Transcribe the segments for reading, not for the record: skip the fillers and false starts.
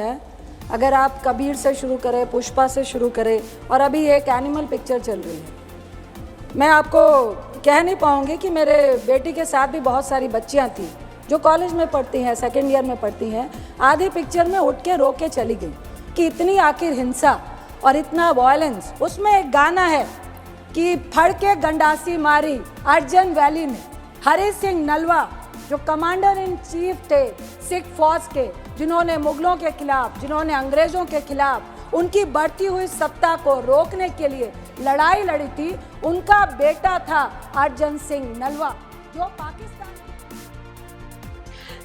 है। अगर आप कबीर से शुरू करें, पुष्पा से शुरू करें, और अभी एक एनिमल पिक्चर चल रही है। मैं आपको कह नहीं पाऊँगी कि मेरे बेटी के साथ भी बहुत सारी बच्चियाँ थी जो कॉलेज में पढ़ती हैं, सेकेंड ईयर में पढ़ती हैं। आधी पिक्चर में उठ के रो के चली गई कि इतनी आखिर हिंसा और इतना वायलेंस। उसमें एक गाना है कि फड़ के गंडासी मारी अर्जन वैली ने। हरि सिंह नलवा जो कमांडर इन चीफ थे सिख फौज के, जिन्होंने मुगलों के खिलाफ, जिन्होंने अंग्रेजों के खिलाफ उनकी बढ़ती हुई सत्ता को रोकने के लिए लड़ाई लड़ी थी, उनका बेटा था अर्जन सिंह नलवा जो पाकिस्तान।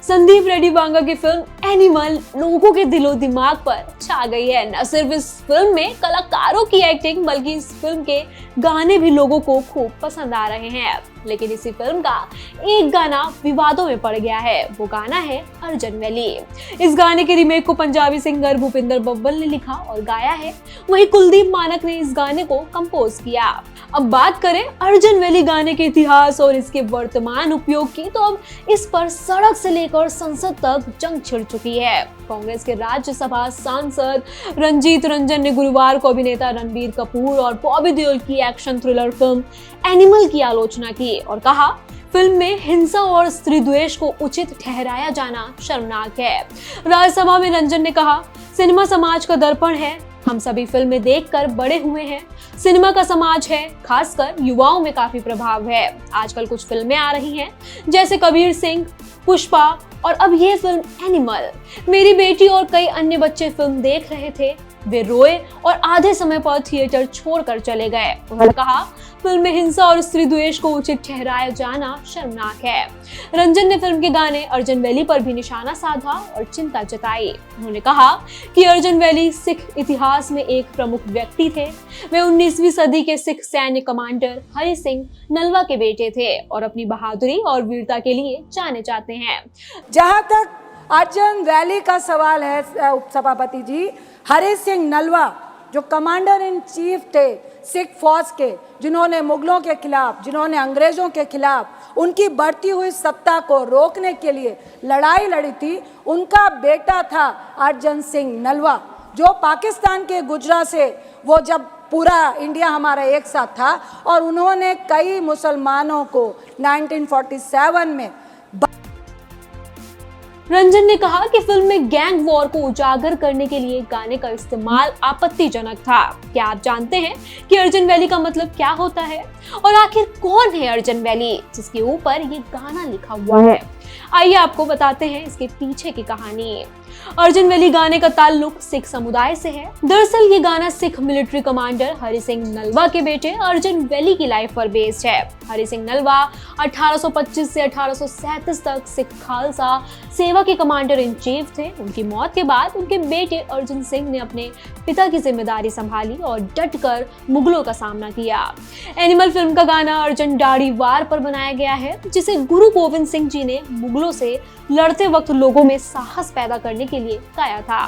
संदीप रेड्डी बांगा की फिल्म एनिमल लोगों के दिलो दिमाग पर छा गई है। न सिर्फ इस फिल्म में कलाकारों की एक्टिंग बल्कि इस फिल्म के गाने भी लोगों को खूब पसंद आ रहे हैं। लेकिन इसी फिल्म का एक गाना विवादों में पड़ गया है। वो गाना है अर्जन वैली। इस गाने के रीमेक को पंजाबी सिंगर भूपिंदर बब्बल ने लिखा और गाया है। वहीं कुलदीप मानक ने इस गाने को कंपोज किया। अब बात करें अर्जन वैली गाने के इतिहास और इसके वर्तमान उपयोग की, तो अब इस पर सड़क से लेकर संसद तक जंग छिड़ चुकी है। कांग्रेस के राज्यसभा सांसद रंजीत रंजन ने गुरुवार को अभिनेता रणबीर कपूर और बॉबी देओल की एक्शन थ्रिलर फिल्म एनिमल की आलोचना की और कहा, फिल्म में हिंसा और स्त्री द्वेष को उचित ठहराया जाना शर्मनाक है। राज्यसभा में रंजन ने कहा, सिनेमा समाज का दर्पण है। हम सभी फिल्में देखकर बड़े हुए हैं। सिनेमा का समाज है, खासकर युवाओं में काफी प्रभाव है। आजकल कुछ फिल्में आ रही हैं जैसे कबीर सिंह, पुष्पा और अब ये फिल्म एनिमल। मेरी बेटी और कई अन्य बच्चे फिल्म देख रहे थे। वे रोए और आधे समय पर थिएटर छोड़कर चले गए। उन्होंने कहा, फिल्म में हिंसा और स्त्री द्वेष को उचित ठहराया जाना शर्मनाक है। रंजन ने फिल्म के गाने अर्जन वैली पर भी निशाना साधा और चिंता जताई। उन्होंने कहा कि अर्जन वैली सिख इतिहास में एक प्रमुख व्यक्ति थे। वे 19वीं सदी के सिख सैन्य कमांडर हरि सिंह नलवा के बेटे थे और अपनी बहादुरी और वीरता के लिए जाने जाते हैं। जहां तक अर्जन वैली का सवाल है उपसभापति जी, हरि सिंह नलवा जो कमांडर इन चीफ थे सिख फौज के, जिन्होंने मुगलों के खिलाफ, जिन्होंने अंग्रेजों के खिलाफ उनकी बढ़ती हुई सत्ता को रोकने के लिए लड़ाई लड़ी थी, उनका बेटा था अर्जन सिंह नलवा जो पाकिस्तान के गुजरा से, वो जब पूरा इंडिया हमारा एक साथ था, और उन्होंने कई मुसलमानों को 1947 में। रंजन ने कहा कि फिल्म में गैंग वॉर को उजागर करने के लिए गाने का इस्तेमाल आपत्तिजनक था। क्या आप जानते हैं कि अर्जन वैली का मतलब क्या होता है और आखिर कौन है अर्जन वैली जिसके ऊपर ये गाना लिखा हुआ है? आइए आपको बताते हैं इसके पीछे की कहानी। अर्जन वैली गाने का ताल्लुक सिख समुदाय से है। दरअसल ये गाना सिख मिलिट्री कमांडर हरि सिंह नलवा के बेटे अर्जन वैली की लाइफ पर बेस्ड है। हरि सिंह नलवा 1825 से 1837 तक सिख खालसा सेवा के कमांडर इन चीफ थे। उनकी मौत के बाद उनके बेटे अर्जन सिंह ने अपने पिता की जिम्मेदारी संभाली और डटकर मुगलों का सामना किया। एनिमल फिल्म का गाना अर्जन दाढ़ी वार पर बनाया गया है, जिसे गुरु गोविंद सिंह जी ने मुगलों से लड़ते वक्त लोगों में साहस पैदा करने के लिए गाया था।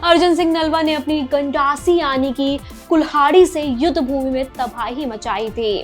अर्जन सिंह नलवा ने अपनी गंडासी यानी कि कुल्हाड़ी से युद्ध भूमि में तबाही मचाई थी।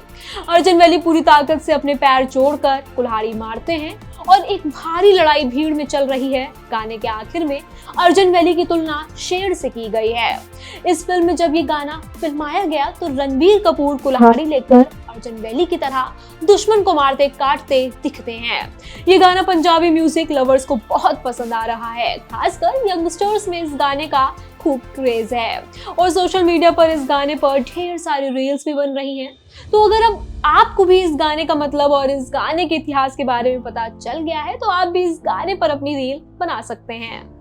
अर्जन वैली पूरी ताकत से अपने पैर जोड़कर कुल्हाड़ी मारते हैं और एक भारी लड़ाई भीड़ में चल रही है। गाने के आखिर में अर्जन वैली की तुलना शेर से की गई है। इस फिल्म में जब ये गाना फिल्माया गया तो रणबीर कपूर कुल्हाड़ी लेकर अर्जन वैली की तरह दुश्मन को मारते काटते दिखते हैं। ये गाना पंजाबी म्यूजिक लवर्स को बहुत पसंद आ रहा है। खासकर यंगस्टर्स में इस गाने का खूब क्रेज है और सोशल मीडिया पर इस गाने पर ढेर सारी रील्स भी बन रही हैं। तो अगर अब आपको भी इस गाने का मतलब और इस गाने के इतिहास के बारे में पता चल गया है तो आप भी इस गाने पर अपनी रील बना सकते हैं।